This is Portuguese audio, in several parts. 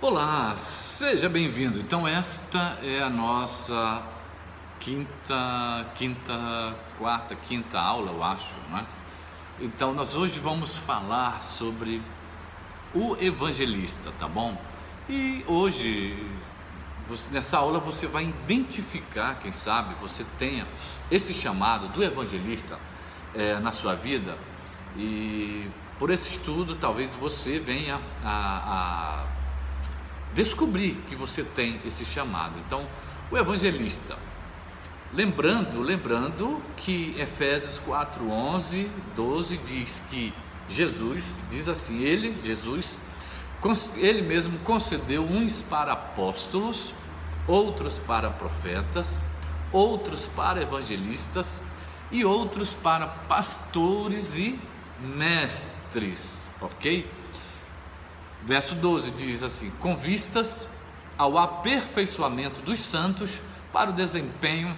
Olá, seja bem-vindo. Então esta é a nossa quinta aula, eu acho, né? Então nós hoje vamos falar sobre o evangelista, tá bom? E hoje, nessa aula você vai identificar, quem sabe você tenha esse chamado do evangelista na sua vida, e por esse estudo talvez você venha a descobrir que você tem esse chamado. Então, o evangelista, lembrando que Efésios 4, 11, 12 diz que Jesus, diz assim, Jesus mesmo concedeu uns para apóstolos, outros para profetas, outros para evangelistas e outros para pastores e mestres, ok? Verso 12 diz assim: com vistas ao aperfeiçoamento dos santos para o desempenho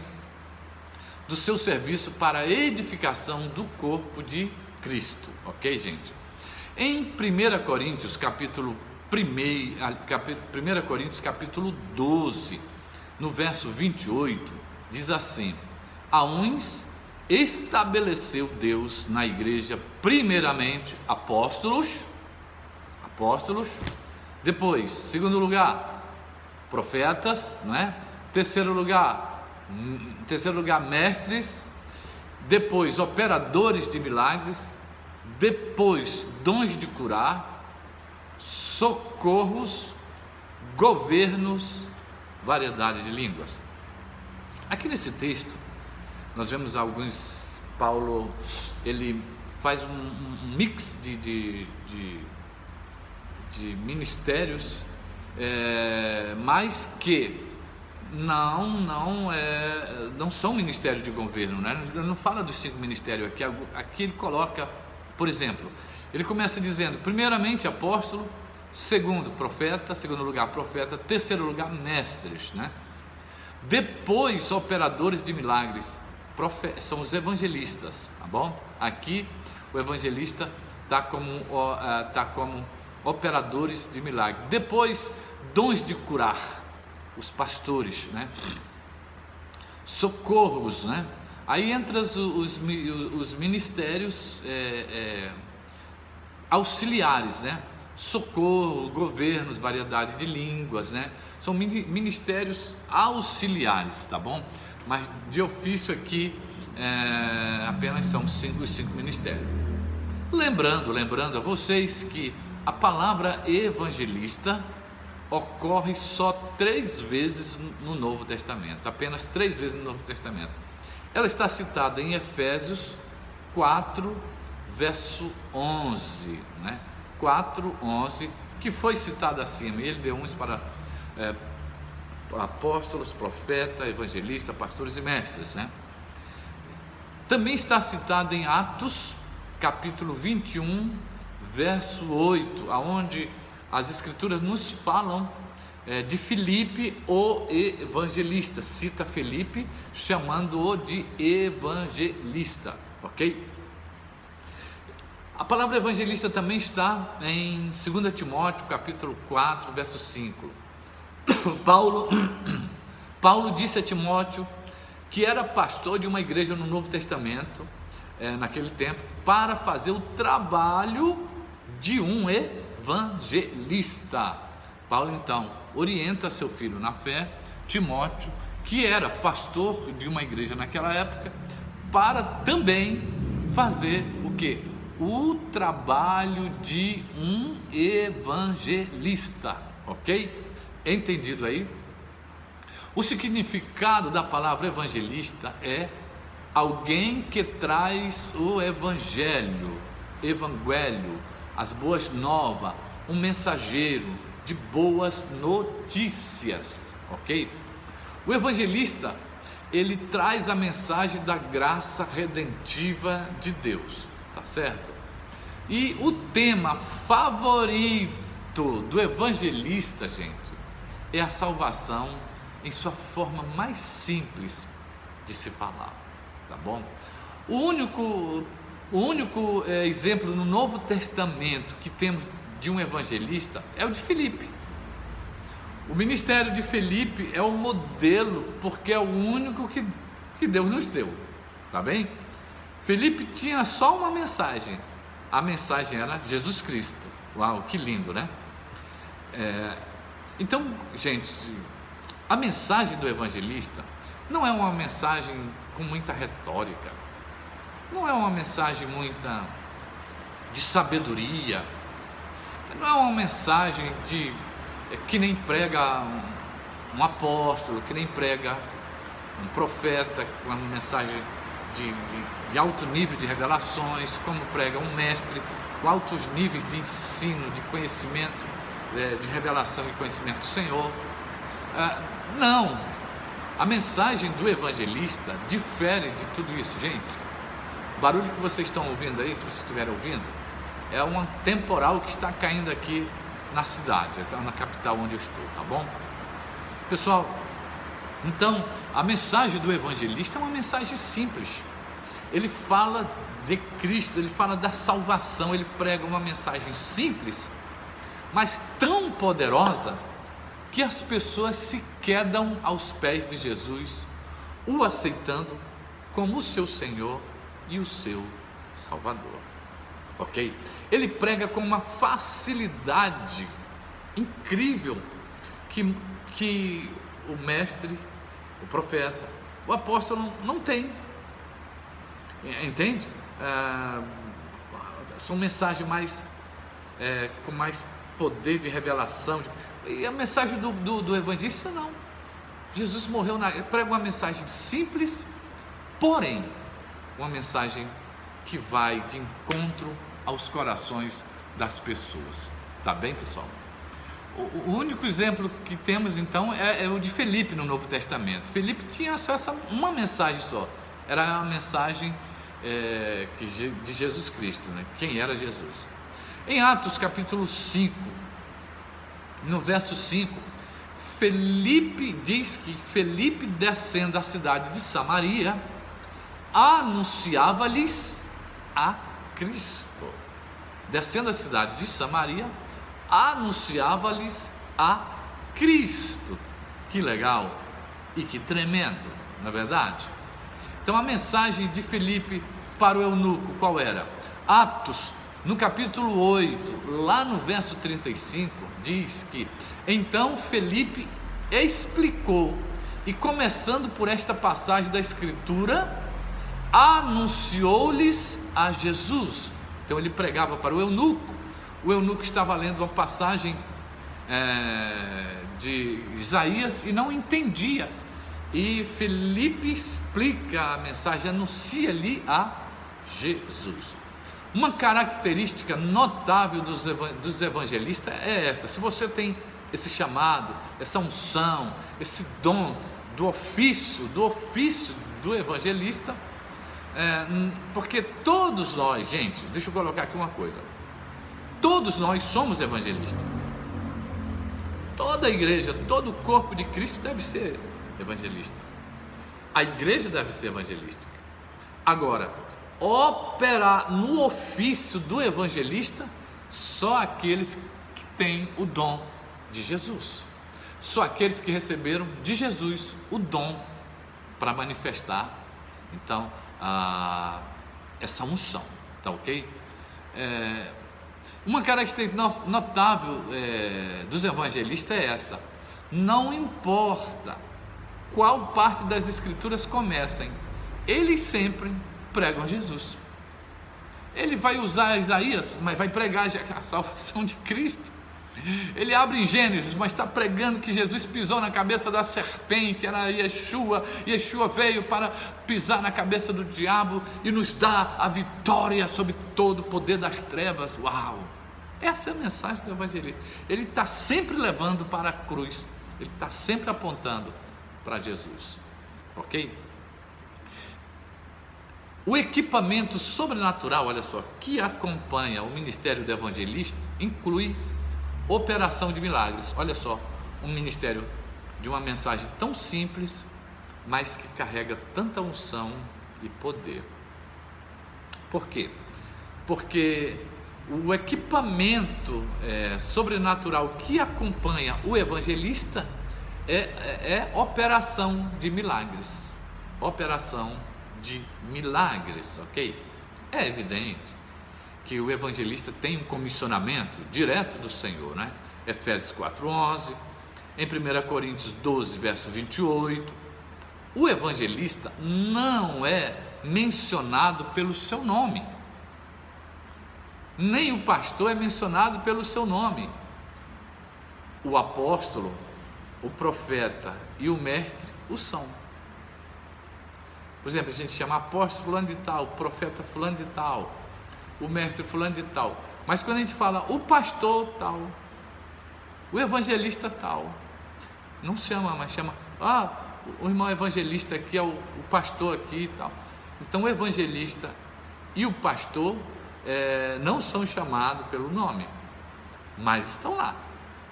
do seu serviço para a edificação do corpo de Cristo, ok, gente? Em 1 Coríntios capítulo 12, no verso 28, diz assim: a uns estabeleceu Deus na igreja primeiramente apóstolos, depois, segundo lugar, profetas, não é? Terceiro lugar, mestres, depois operadores de milagres, depois dons de curar, socorros, governos, variedade de línguas. Aqui nesse texto nós vemos Paulo ele faz um mix de ministérios, mas que não são ministérios de governo, né? Ele não fala dos 5 ministérios aqui. Aqui ele coloca, por exemplo, ele começa dizendo: primeiramente apóstolo, segundo lugar profeta, terceiro lugar mestres, né? Depois operadores de milagres, são os evangelistas, tá bom? Aqui o evangelista está como operadores de milagre. Depois, dons de curar, os pastores, né? Socorros, né? Aí entra os ministérios auxiliares, né? Socorro, governos, variedade de línguas, né? São ministérios auxiliares, tá bom? Mas de ofício aqui apenas são os 5 ministérios. Lembrando a vocês que a palavra evangelista ocorre só 3 vezes no Novo Testamento, apenas 3 vezes no Novo Testamento. Ela está citada em Efésios 4, verso 11, né? 4, 11, que foi citada acima. Ele deu uns para apóstolos, profeta, evangelista, pastores e mestres, né? Também está citada em Atos, capítulo 21, verso 8, aonde as escrituras nos falam de Filipe, o evangelista. Cita Filipe, chamando-o de evangelista, ok? A palavra evangelista também está em 2 Timóteo, capítulo 4, verso 5. Paulo disse a Timóteo que era pastor de uma igreja no Novo Testamento, naquele tempo, para fazer o trabalho de um evangelista. Paulo então orienta seu filho na fé, Timóteo, que era pastor de uma igreja naquela época, para também fazer o quê? O trabalho de um evangelista, ok? Entendido aí? O significado da palavra evangelista é alguém que traz o evangelho, as boas novas, um mensageiro de boas notícias, ok? O evangelista, ele traz a mensagem da graça redentiva de Deus, tá certo? E o tema favorito do evangelista, gente, é a salvação em sua forma mais simples de se falar, tá bom? O único exemplo no Novo Testamento que temos de um evangelista é o de Filipe, O ministério de Felipe é o modelo, porque é o único que Deus nos deu, tá bem? Felipe tinha só uma mensagem, a mensagem era Jesus Cristo. Uau, que lindo, né? Então, gente, a mensagem do evangelista não é uma mensagem com muita retórica, não é uma mensagem de sabedoria, não é uma mensagem que nem prega um apóstolo, que nem prega um profeta, com uma mensagem de alto nível de revelações, como prega um mestre com altos níveis de ensino, de conhecimento, de revelação e conhecimento do Senhor. Não, a mensagem do evangelista difere de tudo isso, gente. O barulho que vocês estão ouvindo aí, se vocês estiverem ouvindo, é um temporal que está caindo aqui na cidade, na capital onde eu estou, tá bom? Pessoal, então a mensagem do evangelista é uma mensagem simples. Ele fala de Cristo, ele fala da salvação, ele prega uma mensagem simples, mas tão poderosa que as pessoas se quedam aos pés de Jesus, o aceitando como o seu Senhor e o seu Salvador. Ok? Ele prega com uma facilidade incrível que o mestre, o profeta, o apóstolo não tem. Entende? São mensagens com mais poder de revelação. E a mensagem do evangelista não. Jesus morreu, prega uma mensagem simples, porém uma mensagem que vai de encontro aos corações das pessoas. Tá bem, pessoal? O único exemplo que temos então é o de Felipe no Novo Testamento. Felipe tinha só uma mensagem só, era a mensagem de Jesus Cristo, né? Quem era Jesus. Em Atos capítulo 5, no verso 5, Felipe diz que Felipe, descendo a cidade de Samaria, anunciava-lhes a Cristo. Descendo a cidade de Samaria, anunciava-lhes a Cristo. Que legal e que tremendo, não é verdade? Então a mensagem de Felipe para o eunuco qual era? Atos, no capítulo 8, lá no verso 35, diz que então Felipe explicou, e começando por esta passagem da Escritura, anunciou-lhes a Jesus. Então ele pregava para o eunuco estava lendo uma passagem de Isaías e não entendia, e Felipe explica a mensagem, anuncia-lhe a Jesus. Uma característica notável dos evangelistas é essa. Se você tem esse chamado, essa unção, esse dom do ofício do evangelista, porque todos nós, gente, deixa eu colocar aqui uma coisa, todos nós somos evangelistas. Toda a igreja, todo o corpo de Cristo deve ser evangelista. A igreja deve ser evangelística. Agora, operar no ofício do evangelista só aqueles que têm o dom de Jesus, só aqueles que receberam de Jesus o dom para manifestar então essa unção, tá ok? Uma característica notável dos evangelistas é essa: não importa qual parte das escrituras comecem, eles sempre pregam Jesus. Ele vai usar Isaías, mas vai pregar a salvação de Cristo. Ele abre em Gênesis, mas está pregando que Jesus pisou na cabeça da serpente, era Yeshua. Yeshua veio para pisar na cabeça do diabo e nos dar a vitória sobre todo o poder das trevas. Uau! Essa é a mensagem do evangelista. Ele está sempre levando para a cruz, ele está sempre apontando para Jesus, ok? O equipamento sobrenatural, olha só, que acompanha o ministério do evangelista inclui operação de milagres. Olha só, um ministério de uma mensagem tão simples, mas que carrega tanta unção e poder. Por quê? Porque o equipamento sobrenatural que acompanha o evangelista é operação de milagres. Operação de milagres, ok? É evidente que o evangelista tem um comissionamento direto do Senhor, né? Efésios 4:11, em 1 Coríntios 12, verso 28, o evangelista não é mencionado pelo seu nome, nem o pastor é mencionado pelo seu nome. O apóstolo, o profeta e o mestre o são. Por exemplo, a gente chama apóstolo fulano de tal, profeta fulano de tal, o mestre fulano de tal. Mas quando a gente fala o pastor tal, o evangelista tal, não chama, mas chama, o irmão evangelista aqui é o pastor aqui e tal. Então o evangelista e o pastor não são chamados pelo nome, mas estão lá,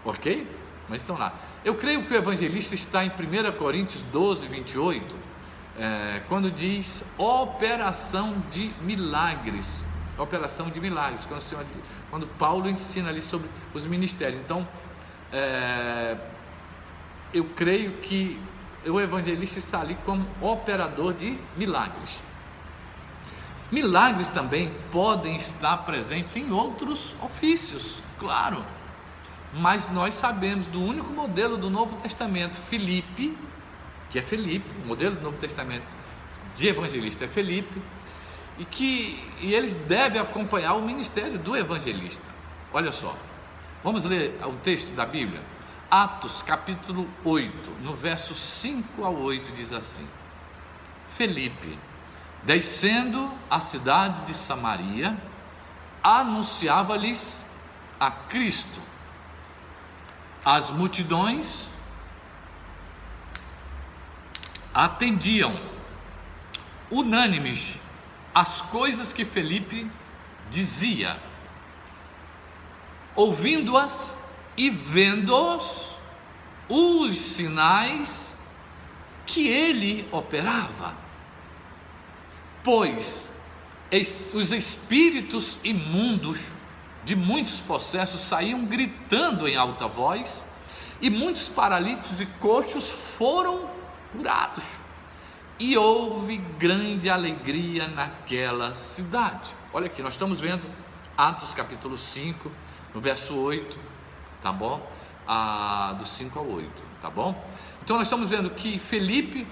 ok? Mas estão lá. Eu creio que o evangelista está em 1 Coríntios 12, 28, quando diz operação de milagres. Operação de milagres, quando Paulo ensina ali sobre os ministérios. Então, eu creio que o evangelista está ali como operador de milagres. Milagres também podem estar presentes em outros ofícios, claro, mas nós sabemos do único modelo do Novo Testamento, Filipe, que é Filipe, o modelo do Novo Testamento de evangelista é Filipe, e eles devem acompanhar o ministério do evangelista. Olha só, vamos ler o texto da Bíblia. Atos capítulo 8, no verso 5 ao 8 diz assim: Felipe, descendo à cidade de Samaria, anunciava-lhes a Cristo. As multidões atendiam unânimes as coisas que Felipe dizia, ouvindo-as e vendo-os, os sinais que ele operava, pois os espíritos imundos de muitos possessos saíam gritando em alta voz, e muitos paralíticos e coxos foram curados, e houve grande alegria naquela cidade. Olha aqui, nós estamos vendo Atos capítulo 5, no verso 8, tá bom? Do 5 ao 8, tá bom? Então nós estamos vendo que Felipe,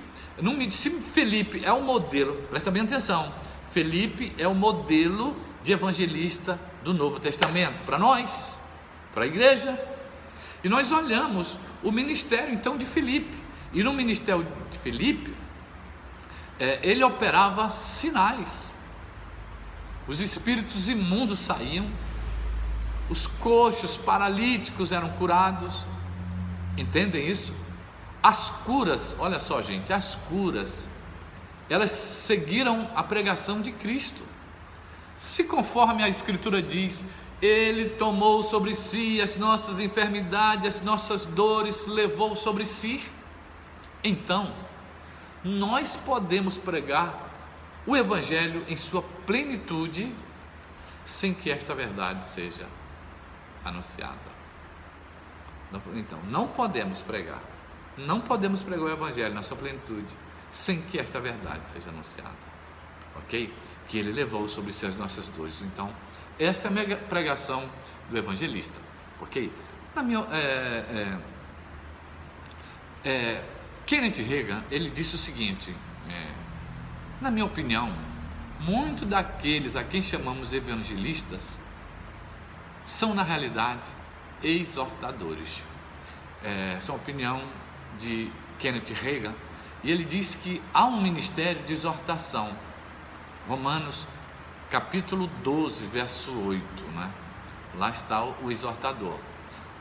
se Felipe é o modelo, presta bem atenção, Felipe é o modelo de evangelista do Novo Testamento, para nós, para a igreja, e nós olhamos o ministério então de Felipe, e no ministério de Felipe, ele operava sinais, os espíritos imundos saíam, os coxos, paralíticos eram curados, entendem isso? As curas, olha só gente, as curas, elas seguiram a pregação de Cristo. Se conforme a Escritura diz, ele tomou sobre si as nossas enfermidades, as nossas dores, levou sobre si, então nós podemos pregar o Evangelho em sua plenitude, sem que esta verdade seja anunciada. Então, não podemos pregar o Evangelho na sua plenitude, sem que esta verdade seja anunciada, ok? Que ele levou sobre si as nossas dores. Então, essa é a minha pregação do evangelista, ok? Kenneth Hagin, ele disse o seguinte, na minha opinião, muitos daqueles a quem chamamos evangelistas são na realidade exortadores. Essa é a opinião de Kenneth Hagin, e ele diz que há um ministério de exortação. Romanos capítulo 12, verso 8, né? Lá está o exortador.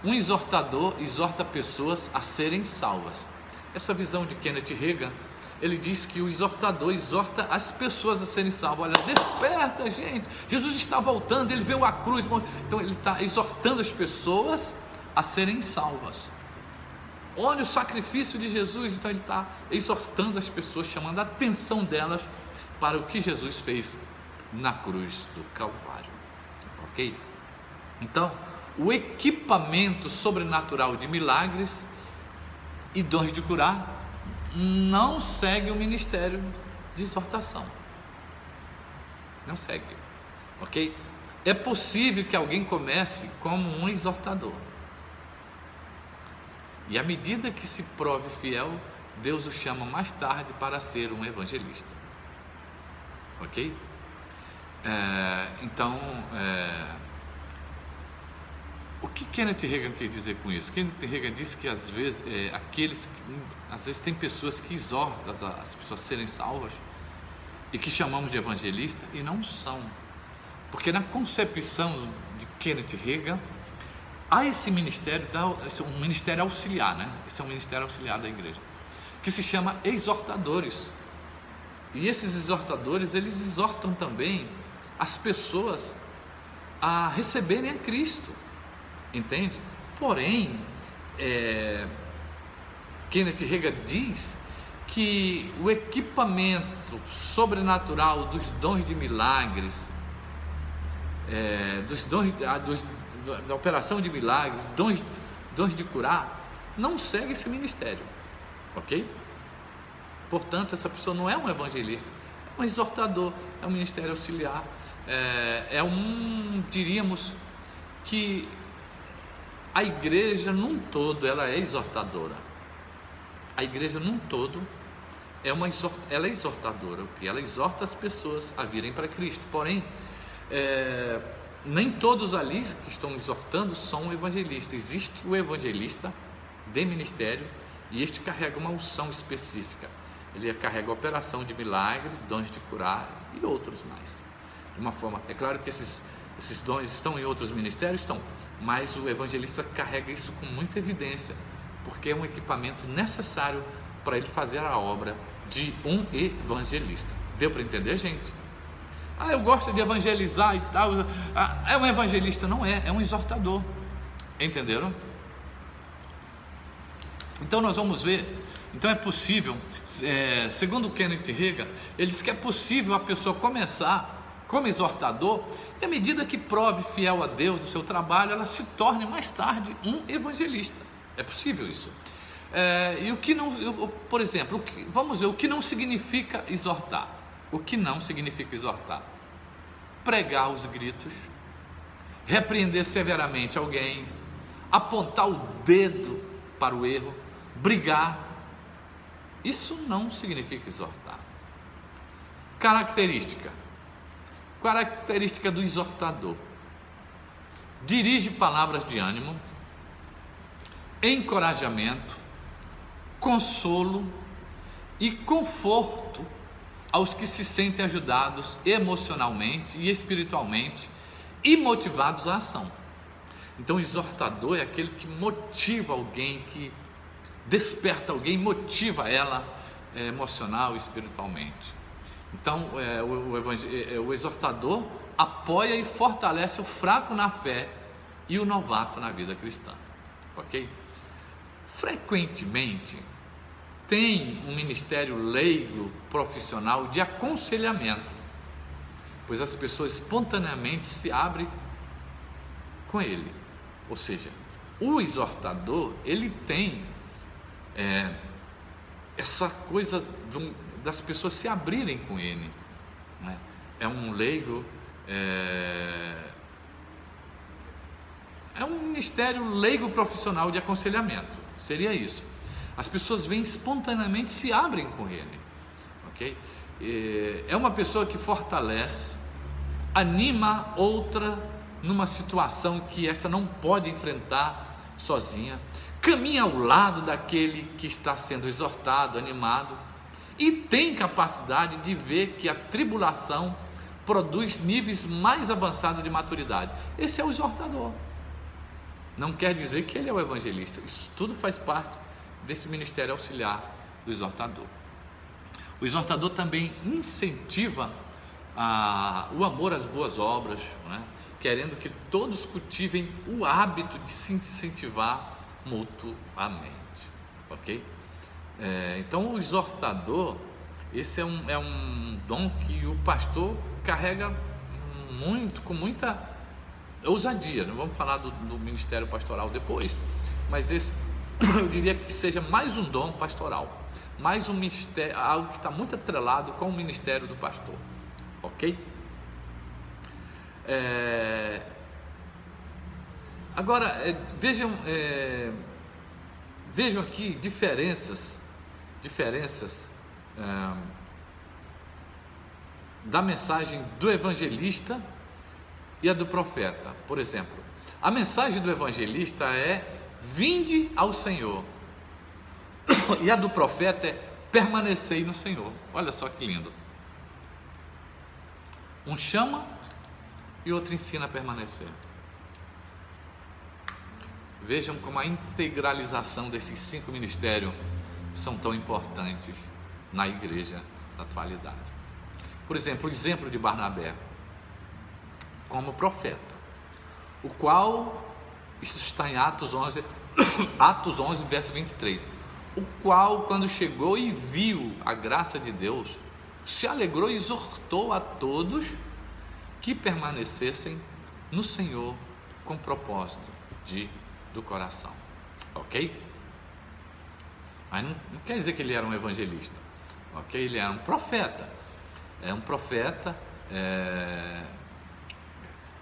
Um exortador exorta pessoas a serem salvas. Essa visão de Kenneth Hagin, ele diz que o exortador exorta as pessoas a serem salvas. Olha, desperta, gente, Jesus está voltando, ele veio à cruz. Então ele está exortando as pessoas a serem salvas. Olha o sacrifício de Jesus. Então ele está exortando as pessoas, chamando a atenção delas para o que Jesus fez na cruz do Calvário, ok? Então, o equipamento sobrenatural de milagres e dons de curar não segue o ministério de exortação. Não segue, ok? É possível que alguém comece como um exortador, e à medida que se prove fiel, Deus o chama mais tarde para ser um evangelista, ok? O que Kenneth Hagin quer dizer com isso? Kenneth Hagin disse que às vezes tem pessoas que exortam as pessoas a serem salvas e que chamamos de evangelista e não são, porque na concepção de Kenneth Hagin há esse ministério, um ministério auxiliar, né? Esse é um ministério auxiliar da igreja, que se chama exortadores. E esses exortadores, eles exortam também as pessoas a receberem a Cristo, entende? Porém, Kenneth Hagin diz que o equipamento sobrenatural dos dons de milagres, da operação de milagres, dons de curar, não segue esse ministério, ok? Portanto, essa pessoa não é um evangelista, é um exortador, é um ministério auxiliar, diríamos que a igreja num todo, ela é exortadora. A igreja num todo, ela é exortadora, porque ela exorta as pessoas a virem para Cristo. Porém, nem todos ali que estão exortando são evangelistas. Existe o evangelista de ministério, e este carrega uma unção específica. Ele carrega a operação de milagre, dons de curar e outros mais. De uma forma, é claro que esses dons estão em outros ministérios, mas o evangelista carrega isso com muita evidência, porque é um equipamento necessário para ele fazer a obra de um evangelista. Deu para entender, gente? Eu gosto de evangelizar e tal. É um evangelista? Não é um exortador. Entenderam? Então nós vamos ver. Então é possível, segundo Kenneth Hagin, ele diz que é possível a pessoa começar como exortador, e à medida que prove fiel a Deus no seu trabalho, ela se torne mais tarde um evangelista. É possível isso. E o que não, por exemplo, vamos ver o que não significa exortar. O que não significa exortar? Pregar aos gritos, repreender severamente alguém, apontar o dedo para o erro, brigar. Isso não significa exortar. Característica do exortador: dirige palavras de ânimo, encorajamento, consolo e conforto aos que se sentem ajudados emocionalmente e espiritualmente e motivados à ação. Então o exortador é aquele que motiva alguém, que desperta alguém, motiva ela emocional e espiritualmente. Então o exortador apoia e fortalece o fraco na fé e o novato na vida cristã, ok? Frequentemente tem um ministério leigo profissional de aconselhamento, pois as pessoas espontaneamente se abrem com ele. Ou seja, o exortador, ele tem essa coisa das pessoas se abrirem com ele, né? É um leigo, é um ministério leigo profissional de aconselhamento, seria isso. As pessoas vêm espontaneamente, se abrem com ele, ok? É uma pessoa que fortalece, anima outra numa situação que esta não pode enfrentar sozinha, caminha ao lado daquele que está sendo exortado, animado, e tem capacidade de ver que a tribulação produz níveis mais avançados de maturidade. Esse é o exortador. Não quer dizer que ele é o evangelista. Isso tudo faz parte desse ministério auxiliar do exortador. O exortador também incentiva o amor às boas obras, né? Querendo que todos cultivem o hábito de se incentivar mutuamente, ok? Então o exortador, esse é um dom que o pastor carrega com muita ousadia. Não vamos falar do ministério pastoral depois, mas esse eu diria que seja mais um dom pastoral, mais um ministério, algo que está muito atrelado com o ministério do pastor, ok? Agora vejam aqui diferenças da mensagem do evangelista e a do profeta. Por exemplo, a mensagem do evangelista é: vinde ao Senhor, e a do profeta é: permanecei no Senhor. Olha só que lindo. Um chama e outro ensina a permanecer. Vejam como a integralização desses 5 ministérios são tão importantes na igreja da atualidade. Por exemplo, o exemplo de Barnabé como profeta, o qual, isso está em Atos 11, verso 23, o qual, quando chegou e viu a graça de Deus, se alegrou e exortou a todos que permanecessem no Senhor com propósito do coração, ok? Mas não quer dizer que ele era um evangelista, ok? Ele era um profeta,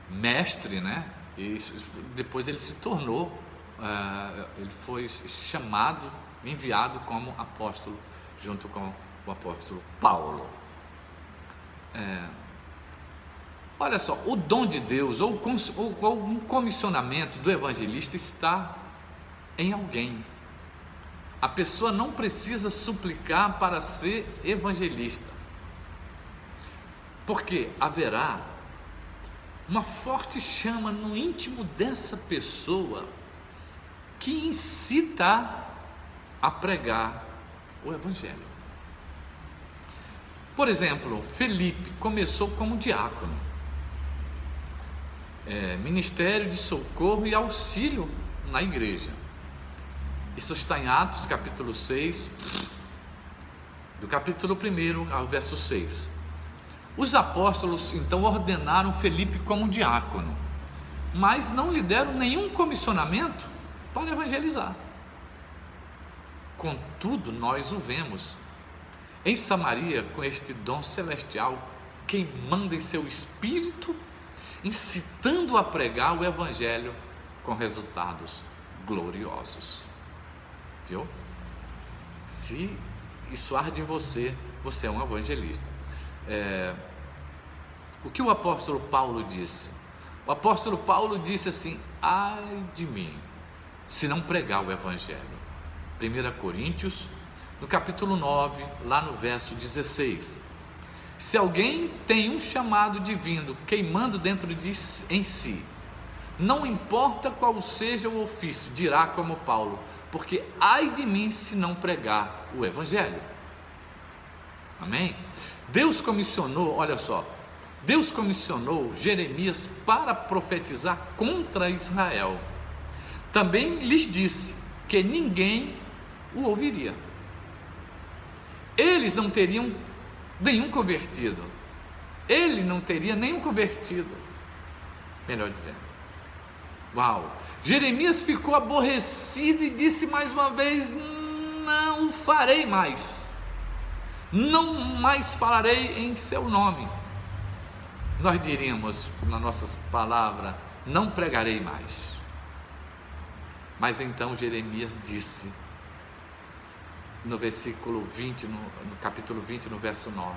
mestre, né? E depois ele se tornou, ele foi chamado, enviado como apóstolo, junto com o apóstolo Paulo. Olha só, o dom de Deus ou um comissionamento do evangelista está em alguém. A pessoa não precisa suplicar para ser evangelista, porque haverá uma forte chama no íntimo dessa pessoa que incita a pregar o evangelho. Por exemplo, Felipe começou como diácono, ministério de socorro e auxílio na igreja. Isso está em Atos capítulo 6, do capítulo 1 ao verso 6. Os apóstolos então ordenaram Felipe como diácono, mas não lhe deram nenhum comissionamento para evangelizar. Contudo, nós o vemos em Samaria com este dom celestial, queimando em seu espírito, incitando a pregar o evangelho com resultados gloriosos. Viu? Se isso arde em você, você é um evangelista. O que o apóstolo Paulo disse? O apóstolo Paulo disse assim: ai de mim, se não pregar o evangelho. 1 Coríntios, no capítulo 9, lá no verso 16. Se alguém tem um chamado divino queimando dentro em si, não importa qual seja o ofício, dirá como Paulo, porque ai de mim se não pregar o evangelho. Amém? Deus comissionou, olha só, Deus comissionou Jeremias para profetizar contra Israel. Também lhes disse que ninguém o ouviria. Eles não teriam nenhum convertido. Ele não teria nenhum convertido. Melhor dizendo. Uau! Jeremias ficou aborrecido e disse mais uma vez: não o farei mais. Não mais falarei em seu nome. Nós diríamos na nossa palavra: não pregarei mais. Mas então Jeremias disse, no versículo 20, no capítulo 20, no verso 9: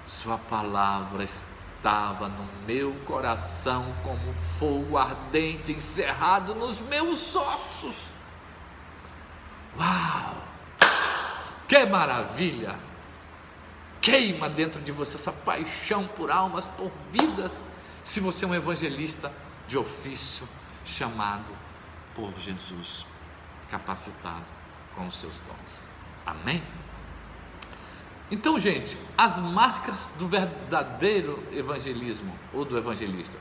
sua palavra estava no meu coração como fogo ardente encerrado nos meus ossos. Uau! Que maravilha! Queima dentro de você essa paixão por almas, por vidas, se você é um evangelista de ofício, chamado por Jesus, capacitado com os seus dons. Amém? Então, gente, as marcas do verdadeiro evangelismo ou do evangelista,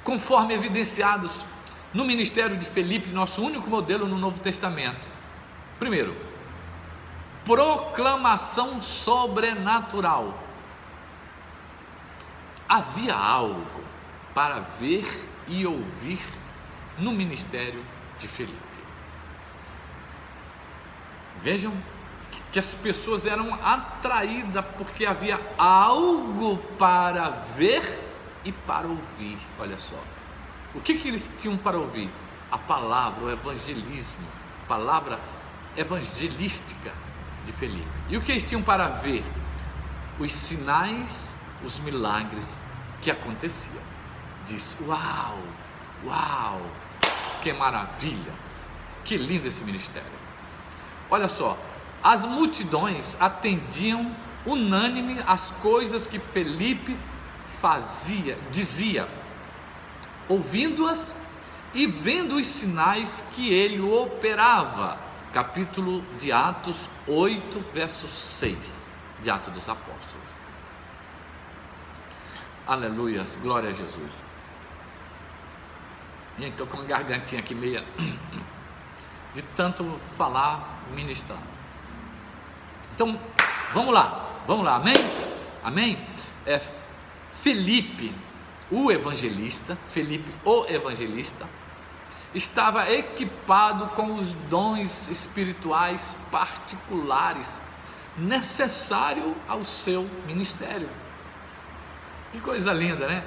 conforme evidenciados no ministério de Felipe, nosso único modelo no Novo Testamento. Primeiro, proclamação sobrenatural. havia algo para ver e ouvir no ministério de Felipe. Vejam que as pessoas eram atraídas porque havia algo para ver e para ouvir. Olha só, o que eles tinham para ouvir? A palavra, o evangelismo, a palavra evangelística de Felipe. E o que eles tinham para ver? Os sinais, os milagres que aconteciam. Diz: uau, uau, que maravilha, que lindo esse ministério. Olha só, as multidões atendiam unânime às coisas que Felipe dizia, ouvindo-as e vendo os sinais que ele operava. Capítulo de Atos 8, verso 6, de Atos dos Apóstolos. Aleluias, glória a Jesus. E estou com a gargantinha aqui meia de tanto falar, ministrar. Então, vamos lá, amém? Felipe, o evangelista, estava equipado com os dons espirituais particulares necessários ao seu ministério. Que coisa linda, né?